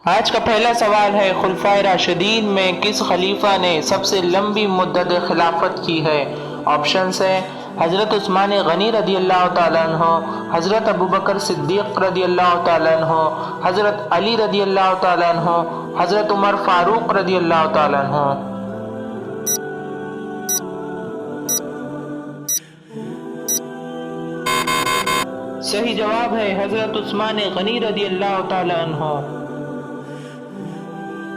آج کا پہلا سوال ہے، خلفائے راشدین میں کس خلیفہ نے سب سے لمبی مدت خلافت کی ہے؟ آپشنز ہیں: حضرت عثمان غنی رضی اللہ تعالیٰ عنہ، حضرت ابوبکر صدیق رضی اللہ تعالیٰ عنہ، حضرت علی رضی اللہ تعالیٰ عنہ، حضرت عمر فاروق رضی اللہ تعالیٰ عنہ۔ صحیح جواب ہے حضرت عثمان غنی رضی اللہ تعالیٰ عنہ۔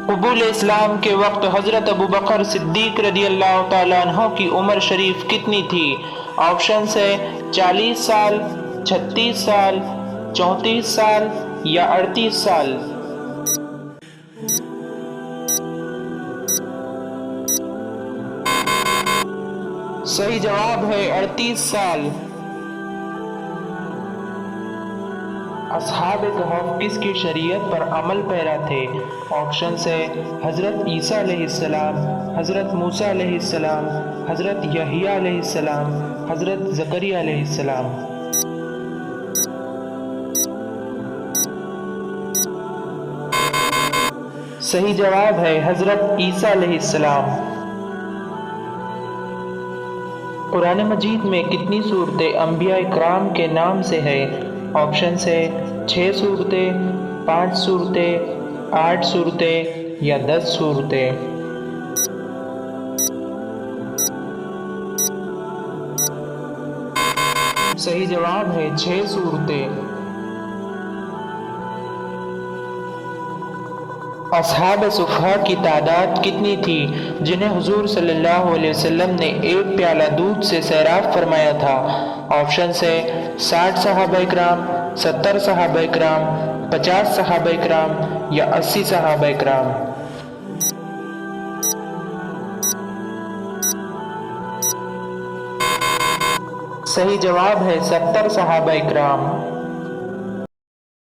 قبول اسلام کے وقت حضرت ابوبکر صدیق رضی اللہ تعالیٰ عنہ کی عمر شریف کتنی تھی؟ آپشنز ہے: 40 سال، 36 سال، 34 سال یا 38 سال۔ صحیح جواب ہے 38 سال۔ اصحاب کہف کس کی شریعت پر عمل پیرا تھے؟ آپشنز ہے: حضرت عیسیٰ علیہ السلام، حضرت موسیٰ علیہ السلام، حضرت یحییٰ علیہ السلام، حضرت زکریا علیہ السلام۔ صحیح جواب ہے حضرت عیسیٰ علیہ السلام۔ قرآن مجید میں کتنی صورتیں انبیاء اکرام کے نام سے ہے؟ آپشنز ہے: 6 صورتیں، 5 صورتیں، 8 صورتیں یا 10 صورتیں۔ صحیح جواب ہے 6 صورتیں۔ اصحاب صفہ کی تعداد کتنی تھی جنہیں حضور صلی اللہ علیہ وسلم نے ایک پیالہ دودھ سے سیراب فرمایا تھا؟ آپشنز ہے: 60 صحابہ اکرام، 70 صحابہ اکرام، 50 صحابہ اکرام یا 80 صحابہ اکرام۔ صحیح جواب ہے 70 صحابہ اکرام۔